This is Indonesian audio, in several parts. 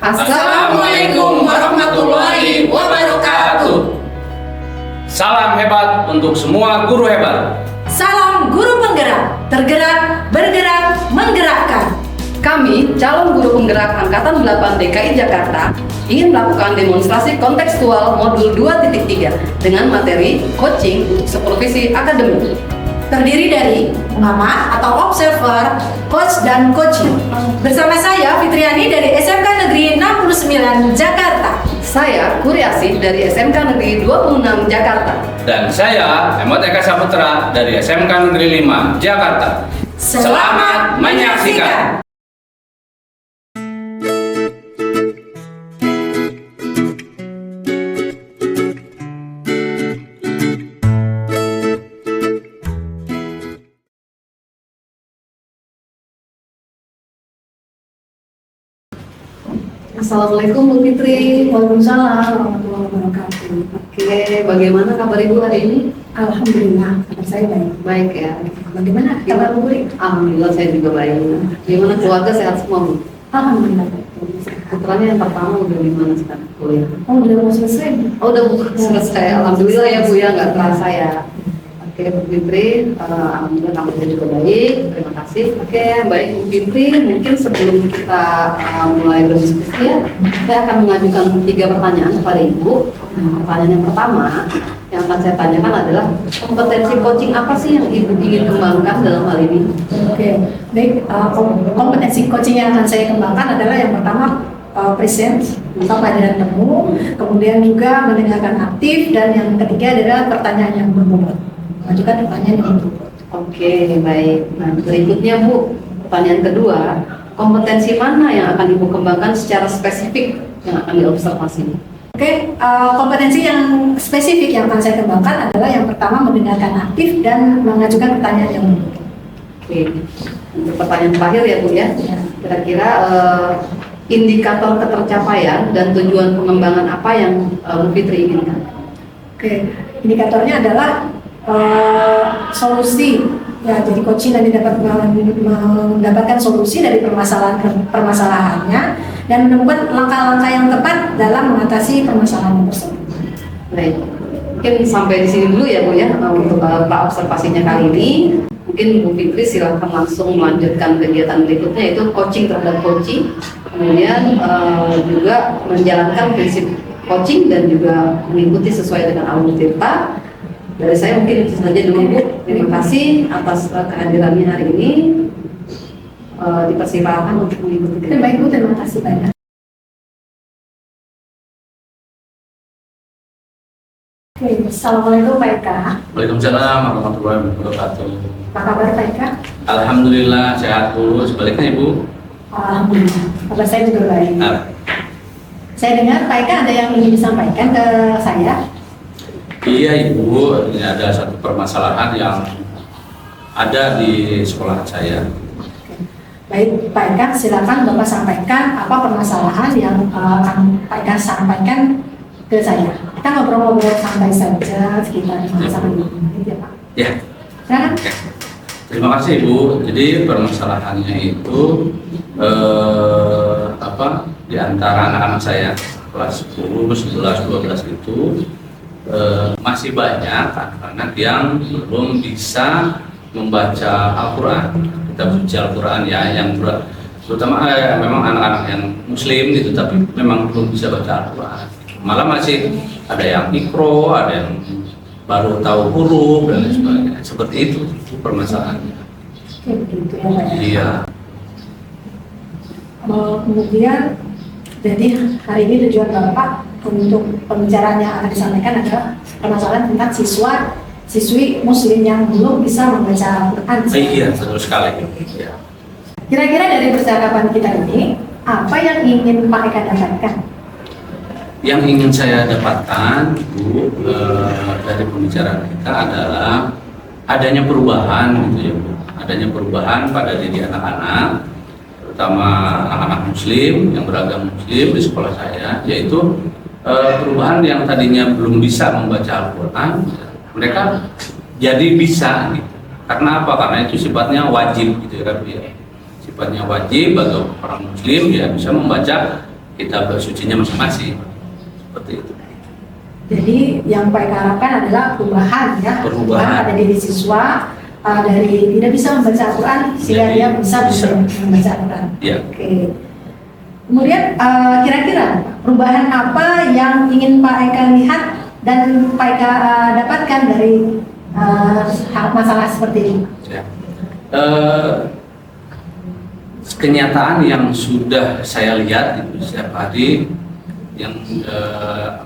Assalamualaikum warahmatullahi wabarakatuh. Salam hebat untuk semua guru hebat. Salam guru penggerak, tergerak, bergerak, menggerakkan. Kami, calon guru penggerak Angkatan 8 DKI Jakarta, ingin melakukan demonstrasi kontekstual modul 2.3 dengan materi coaching untuk supervisi akademik. Terdiri dari pengamat atau observer, coach, dan coaching. Bersama saya Fitriani dari SMK Negeri 69 Jakarta. Saya Kuriasi dari SMK Negeri 26 Jakarta. Dan saya Emot Eka Saputra dari SMK Negeri 5 Jakarta. Selamat menyaksikan. Assalamualaikum Bu Fitri. Waalaikumsalam warahmatullahi wabarakatuh. Oke, bagaimana kabar Ibu hari ini? Alhamdulillah, kabar saya baik. Baik ya. Bagaimana kabar Bu? Alhamdulillah saya juga baik. Gimana keluarga sehat semua Bu? Alhamdulillah. Putranya yang pertama udah di mana sekarang kuliah? Oh, udah mau selesai? Oh, udah selesai. Alhamdulillah ya Bu ya, nggak terasa ya. Oke Bu Fitri, alhamdulillah kabarnya juga baik. Terima kasih. Oke, baik Bu Fitri. Mungkin sebelum kita mulai berdiskusi ya, saya akan mengajukan 3 pertanyaan kepada Ibu. Pertanyaan yang pertama yang akan saya tanyakan adalah kompetensi coaching apa sih yang Ibu ingin kembangkan dalam hal ini? Oke, baik. Kompetensi coaching yang akan saya kembangkan adalah yang pertama present atau pelajaran temu, kemudian juga mendengarkan aktif, dan yang ketiga adalah pertanyaan yang berbobot. Mengajukan pertanyaan yang berbobot. Oke, baik. Nah, berikutnya Bu, pertanyaan kedua, kompetensi mana yang akan Ibu kembangkan secara spesifik yang akan diobservasi? Oke, kompetensi yang spesifik yang akan saya kembangkan adalah yang pertama mendengarkan aktif dan mengajukan pertanyaan yang berbobot. Oke, untuk pertanyaan terakhir ya Bu ya, kira-kira indikator ketercapaian dan tujuan pengembangan apa yang Bu Fitri inginkan? Oke, indikatornya adalah solusi. Ya, jadi coaching nanti dapat mendapatkan solusi dari permasalahannya dan menemukan langkah-langkah yang tepat dalam mengatasi permasalahan tersebut. Baik, mungkin sampai di sini dulu ya Bu ya untuk observasinya kali ini. Mungkin Bu Fitri silahkan langsung melanjutkan kegiatan berikutnya, yaitu coaching terhadap coaching, kemudian juga menjalankan prinsip coaching dan juga mengikuti sesuai dengan Alma Tirta. Dari saya mungkin itu saja dulu Bu. Terima kasih atas kehadirannya hari ini. Dipersilakan untuk mengikuti. Baik Bu, terima kasih banyak. Oke, Assalamualaikum Pak Eka. Waalaikumsalam warahmatullahi wabarakatuh. Apa kabar Pak Eka? Alhamdulillah sehat Bu. Sebaliknya Ibu? Alhamdulillah, kabar saya juga baik. Nah, Saya dengar Pak Eka ada yang ingin disampaikan ke saya. iya Ibu, ini ada satu permasalahan yang ada di sekolah saya. Baik, Pak Eka, silakan Bapak sampaikan apa permasalahan yang akan Pak Eka sampaikan ke saya. Kita ngobrol-ngobrol santai saja sekitar 5-10 menit ya Pak. Ya. Silakan. Oke. Terima kasih Ibu. Jadi permasalahannya itu di antara anak-anak saya kelas 10, 11, 12 itu masih banyak anak-anak yang belum bisa membaca Al-Quran, kitab suci Al-Quran ya, yang terutama memang anak-anak yang Muslim gitu, tapi memang belum bisa baca Al-Quran. Malah masih ada yang mikro, ada yang baru tahu huruf dan lain sebagainya. Seperti itu permasalahannya. Oke, begitu ya Pak. Iya. Kemudian, jadi hari ini tujuan Bapak untuk pembicaraan yang akan disampaikan adalah permasalahan tentang siswi Muslim yang belum bisa membaca Al-Quran. Iya, betul sekali. Ya. Kira-kira dari percakapan kita ini, apa yang ingin Pak Eka dapatkan? Yang ingin saya dapatkan, Bu, dari pembicaraan kita adalah adanya perubahan, gitu ya, Bu. Adanya perubahan pada diri anak-anak, terutama anak-anak Muslim yang beragama Muslim di sekolah saya, yaitu perubahan yang tadinya belum bisa membaca Al-Quran, mereka jadi bisa, gitu. Karena apa? Karena itu sifatnya wajib, gitu ya, sifatnya wajib bagi orang Muslim ya bisa membaca kitab sucinya masing-masing. Seperti itu. Jadi yang Pak Eka harapkan adalah perubahan ya, Perubahan. pada diri siswa dari tidak bisa membaca Al-Quran sehingga Jadi, dia bisa bisa. membaca Al-Quran. Ya. Oke. Kemudian kira-kira perubahan apa yang ingin Pak Eka lihat dan Pak Eka dapatkan dari masalah seperti ini? Ya. Kenyataan yang sudah saya lihat itu setiap hari yang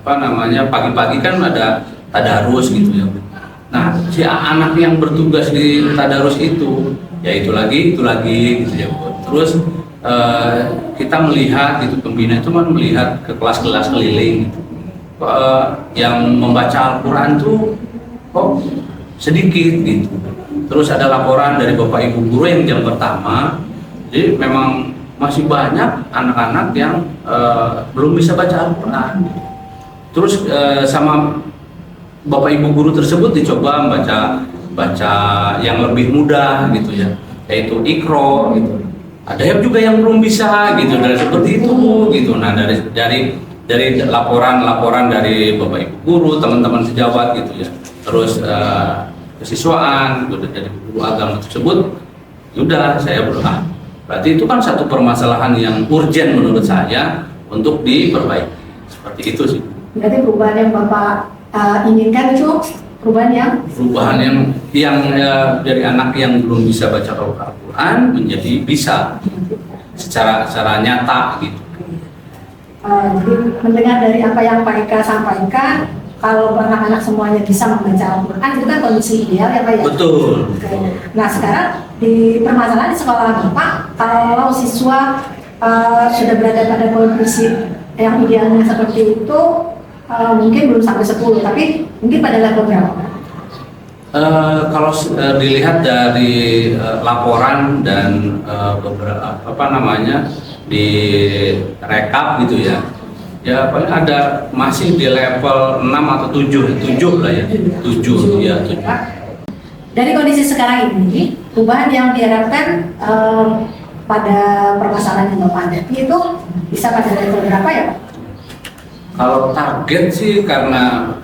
pagi-pagi kan ada tadarus gitu ya. Nah, si anak yang bertugas di tadarus itu ya itu lagi gitu ya Bu. Terus kita melihat itu pembina itu kan melihat ke kelas-kelas keliling gitu. Yang membaca Al-Quran tuh kok sedikit gitu. Terus ada laporan dari Bapak Ibu guru yang jam pertama, jadi memang masih banyak anak-anak yang belum bisa baca Al-Quran. Terus sama Bapak Ibu guru tersebut dicoba baca yang lebih mudah gitu ya, yaitu Iqra gitu. Ada yang juga yang belum bisa gitu, dan seperti itu gitu. Nah dari laporan dari Bapak Ibu guru, teman-teman sejawat gitu ya. Terus kesiswaan gitu, dari guru agama tersebut, sudah saya berdoa. Berarti itu kan satu permasalahan yang urgent menurut saya untuk diperbaiki. Seperti itu sih. Berarti perubahan yang Bapak inginkan itu perubahan yang dari anak yang belum bisa baca Al-Quran menjadi bisa secara nyata gitu. Jadi mendengar dari apa yang Pak Eka sampaikan, kalau anak-anak semuanya bisa membaca Al-Quran itu kan kondisi ideal ya Pak ya? Betul. Oke. Nah sekarang di permasalahan di sekolah Bapak, kalau siswa sudah berada pada kondisi yang idealnya seperti itu, mungkin belum sampai 10, tapi mungkin pada level berapa? Kalau dilihat dari laporan dan beberapa di rekap gitu ya, ya paling ada masih di level 6 atau 7 lah ya, 7 ya 7. Dari kondisi sekarang ini, perubahan yang diharapkan pada permasalahan yang Bapak hadapi itu bisa pada level berapa ya Pak? Kalau target sih karena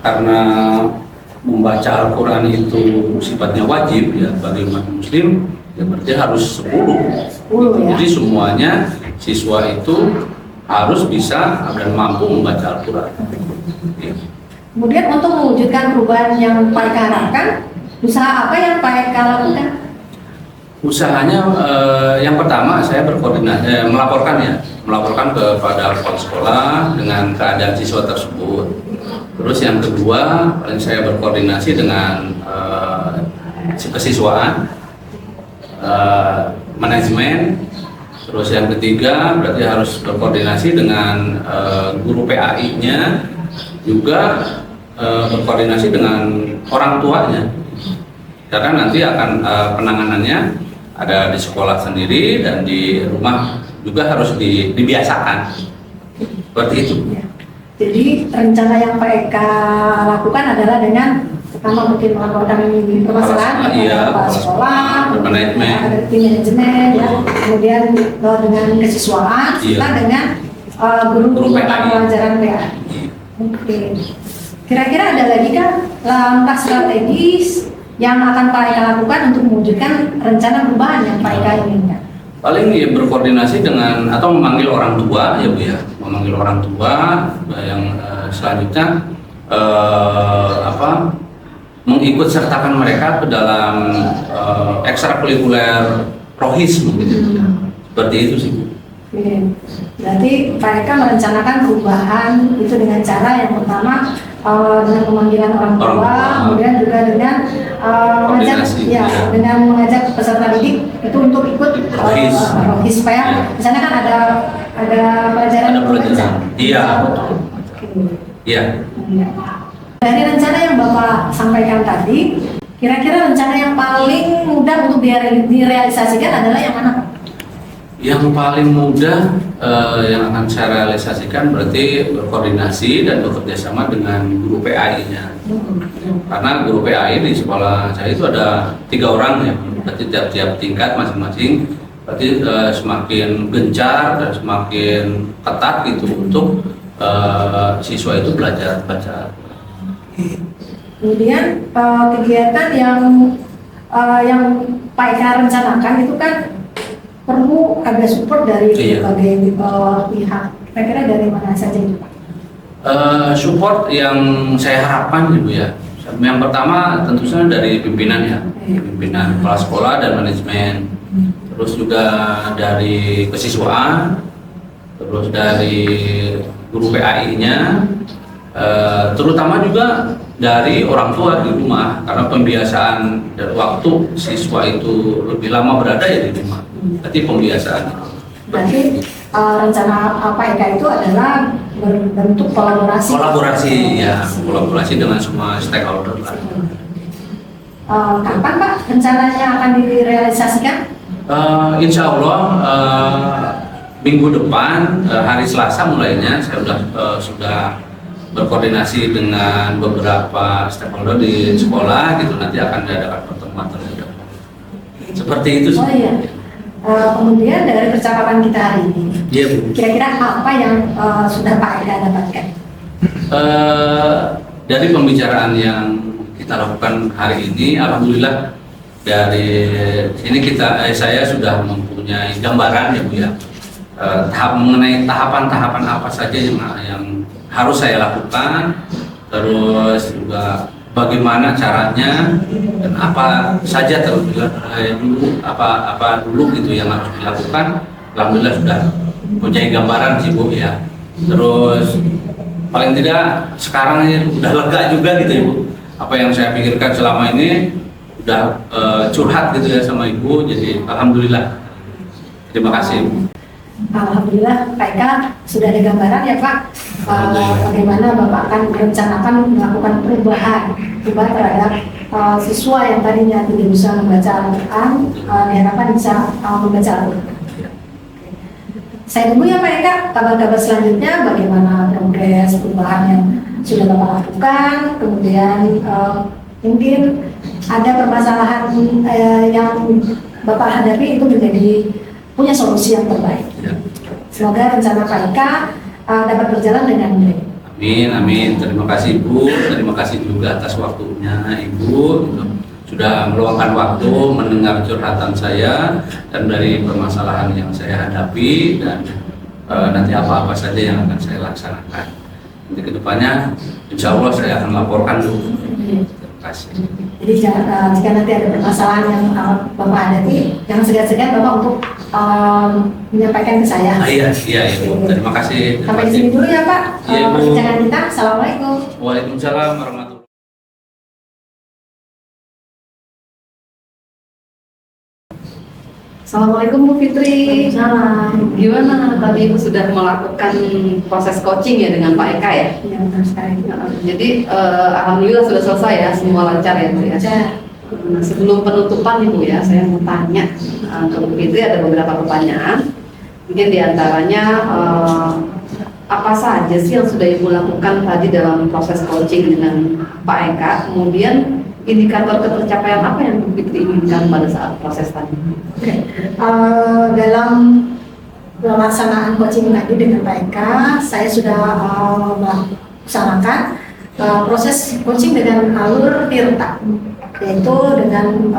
membaca Al-Quran itu sifatnya wajib ya bagi umat muslim, ya berarti harus 10 ya. Jadi semuanya siswa itu harus bisa dan mampu membaca Al-Quran. Kemudian untuk mewujudkan perubahan yang Pak Eka harapkan, usaha apa yang Pak Eka lakukan? Usahanya yang pertama saya berkoordinasi melaporkan kepada kepala sekolah dengan keadaan siswa tersebut. Terus yang kedua saya berkoordinasi dengan kesiswaan, manajemen. Terus yang ketiga berarti harus berkoordinasi dengan guru PAI-nya, juga berkoordinasi dengan orang tuanya. Karena nanti akan penanganannya ada di sekolah sendiri dan di rumah juga harus dibiasakan. Seperti itu. Jadi rencana yang Pak Eka lakukan adalah dengan pertama mungkin melaporkan permasalahan kepala sekolah, ada tim manajemen, ya, kemudian dengan kesiswaan, serta dengan guru mata pelajaran PAI. Oke. Kira-kira ada lagi kan langkah strategis yang akan Pak Eka lakukan untuk mewujudkan rencana perubahan yang Pak Eka inginkan? Paling ya berkoordinasi dengan atau memanggil orang tua ya Bu ya, memanggil orang tua yang selanjutnya mengikut sertakan mereka ke dalam ekstrakurikuler rohis mungkin. Seperti itu sih. Oke. Berarti Pak Eka merencanakan perubahan itu dengan cara yang pertama dengan pemanggilan orang tua, kemudian juga dengan dengan mengajak peserta didik itu untuk ikut rohis supaya di sana kan ada pelajaran. Iya. Iya. Dari rencana yang Bapak sampaikan tadi, kira-kira rencana yang paling mudah untuk direalisasikan adalah yang mana? Yang paling mudah yang akan saya realisasikan berarti berkoordinasi dan bekerjasama dengan guru PAI-nya. Karena guru PAI di sekolah saya itu ada 3 orang ya, berarti tiap-tiap tingkat masing-masing berarti semakin gencar dan semakin ketat gitu untuk siswa itu belajar baca. Kemudian kegiatan yang Pak Eka rencanakan itu kan perlu ada support dari berbagai pihak. Kira-kira dari mana saja itu Pak? Support yang saya harapkan Ibu ya. Yang pertama tentu saja dari pimpinan ya, pimpinan kepala sekolah dan manajemen. Terus juga dari kesiswaan, terus dari guru PAI-nya, terutama juga dari orang tua di rumah, karena pembiasaan dan waktu siswa itu lebih lama berada ya di rumah. Berarti pembiasaan. Berarti rencana Pak Eka itu adalah berbentuk kolaborasi. Kolaborasi dengan semua stakeholder lah. Kapan Pak rencananya akan direalisasikan? Insya Allah minggu depan hari Selasa mulainya saya sudah berkoordinasi dengan beberapa stakeholder di sekolah gitu, nanti akan diadakan pertemuan terlebih dahulu. Seperti itu. Oh iya. Kemudian dari percakapan kita hari ini, kira-kira apa yang sudah Pak Eka dapatkan? Dari pembicaraan yang kita lakukan hari ini, alhamdulillah dari sini saya sudah mempunyai gambaran ya Bu ya, mengenai tahapan-tahapan apa saja yang harus saya lakukan, terus juga bagaimana caranya dan apa saja terlebih dulu apa dulu gitu yang harus dilakukan. Alhamdulillah sudah punya gambaran sih Bu ya. Terus paling tidak sekarang ini udah lega juga gitu Ibu. Apa yang saya pikirkan selama ini udah curhat gitu ya sama Ibu. Jadi alhamdulillah. Terima kasih Ibu. Alhamdulillah Pak Eka sudah ada gambaran ya Pak, bagaimana Bapak akan merencanakan melakukan perubahan terhadap siswa yang tadinya tidak bisa membaca Al-Quran, diharapkan bisa membaca Al-Quran. Saya tunggu ya Pak Eka kabar-kabar selanjutnya, bagaimana progres perubahan yang sudah Bapak lakukan, kemudian mungkin ada permasalahan yang Bapak hadapi itu menjadi punya solusi yang terbaik. Semoga rencana Pak Eka dapat berjalan dengan baik. Amin, amin. Terima kasih Ibu. Terima kasih juga atas waktunya Ibu. Sudah meluangkan waktu mendengar curhatan saya dan dari permasalahan yang saya hadapi, dan nanti apa-apa saja yang akan saya laksanakan. Nanti kedepannya insya Allah saya akan laporkan dulu. Terima kasih. Jadi jika nanti ada permasalahan yang Bapak hadapi, jangan segan-segan Bapak untuk menyampaikan ke saya. Iya Ibu. Terima kasih. Sampai di sini dulu ya Pak. Iya, Bu. Perbincangan kita. Assalamualaikum. Waalaikumsalam warahmatullahi wabarakatuh. Assalamualaikum Bu Fitri. Waalaikumsalam. Gimana tadi Ibu sudah melakukan proses coaching ya dengan Pak Eka ya? Ya, benar sekali. Jadi alhamdulillah sudah selesai ya, semua lancar ya Bu ya. Nah, sebelum penutupan Ibu ya, saya mau tanya ke Bu Fitri, ada beberapa pertanyaan. Mungkin diantaranya apa saja sih yang sudah Ibu lakukan tadi dalam proses coaching dengan Pak Eka? Kemudian indikator ketercapaian apa yang Bu Fitri inginkan pada saat proses tadi? Oke. Dalam pelaksanaan coaching tadi dengan Pak Eka, saya sudah melaksanakan proses coaching dengan alur tirta, yaitu dengan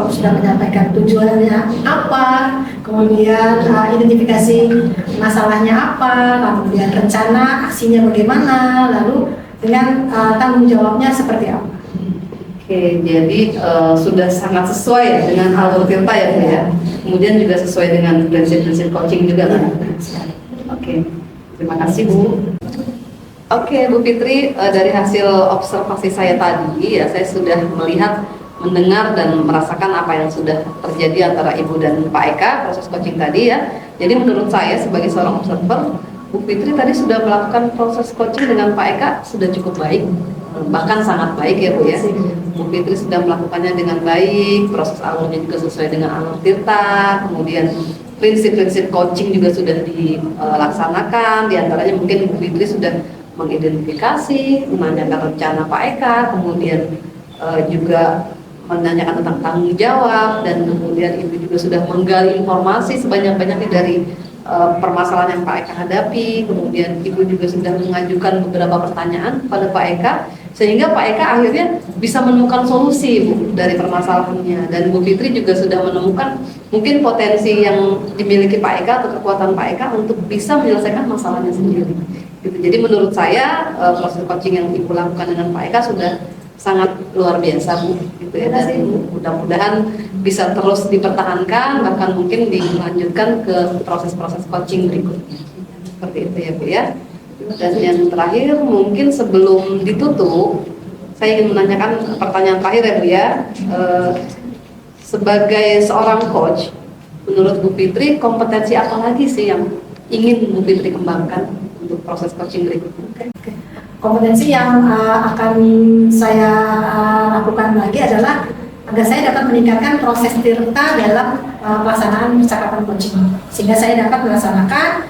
sudah menyampaikan tujuannya apa, kemudian identifikasi masalahnya apa, kemudian rencana aksinya bagaimana, lalu dengan tanggung jawabnya seperti apa. Oke, jadi sudah sangat sesuai ya dengan alur tirta ya Bu ya. Kemudian juga sesuai dengan prinsip-prinsip coaching juga kan. Oke, terima kasih Bu. Oke Bu Fitri, dari hasil observasi saya tadi ya, saya sudah melihat, mendengar dan merasakan apa yang sudah terjadi antara Ibu dan Pak Eka proses coaching tadi ya. Jadi menurut saya sebagai seorang observer, Bu Fitri tadi sudah melakukan proses coaching dengan Pak Eka sudah cukup baik, bahkan sangat baik ya Bu ya. Bu Fitri sudah melakukannya dengan baik, proses alurnya juga sesuai dengan alur tirta, kemudian prinsip-prinsip coaching juga sudah dilaksanakan. Di antaranya mungkin Bu Fitri sudah mengidentifikasi, menanyakan rencana Pak Eka, kemudian juga menanyakan tentang tanggung jawab, dan kemudian Ibu juga sudah menggali informasi sebanyak-banyaknya dari permasalahan yang Pak Eka hadapi. Kemudian Ibu juga sudah mengajukan beberapa pertanyaan pada Pak Eka, sehingga Pak Eka akhirnya bisa menemukan solusi, Bu, dari permasalahannya. Dan Bu Fitri juga sudah menemukan mungkin potensi yang dimiliki Pak Eka atau kekuatan Pak Eka untuk bisa menyelesaikan masalahnya sendiri. Gitu. Jadi menurut saya proses coaching yang Ibu lakukan dengan Pak Eka sudah sangat luar biasa, Bu, gitu ya. Dan mudah-mudahan bisa terus dipertahankan, bahkan mungkin dilanjutkan ke proses-proses coaching berikutnya. Seperti itu ya, Bu ya. Dan yang terakhir mungkin sebelum ditutup, saya ingin menanyakan pertanyaan terakhir ya, Bu ya. Sebagai seorang coach, menurut Bu Fitri kompetensi apa lagi sih yang ingin Bu Fitri kembangkan untuk proses coaching berikutnya? Kompetensi yang akan saya lakukan lagi adalah agar saya dapat meningkatkan proses tirta dalam pelaksanaan percakapan coaching, sehingga saya dapat melaksanakan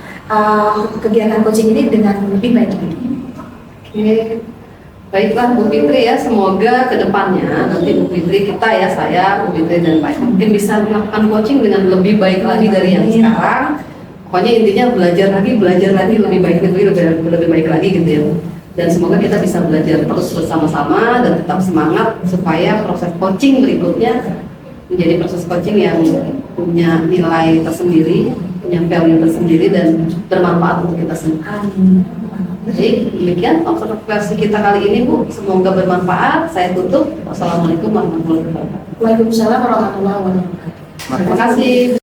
kegiatan coaching ini dengan lebih baik lagi. Oke, baiklah Bu Fitri ya, semoga kedepannya nanti Bu Fitri, kita ya, saya, Bu Fitri dan Pak Eka mungkin bisa melakukan coaching dengan lebih baik lagi dari yang sekarang. Pokoknya intinya belajar lagi, lebih baik lagi gitu ya. Dan semoga kita bisa belajar terus bersama-sama dan tetap semangat supaya proses coaching berikutnya menjadi proses coaching yang punya nilai tersendiri, punya value tersendiri, dan bermanfaat untuk kita semua. Jadi demikian observasi kita kali ini, Bu. Semoga bermanfaat. Saya tutup. Wassalamualaikum warahmatullahi wabarakatuh. Waalaikumsalam warahmatullahi wabarakatuh. Terima kasih.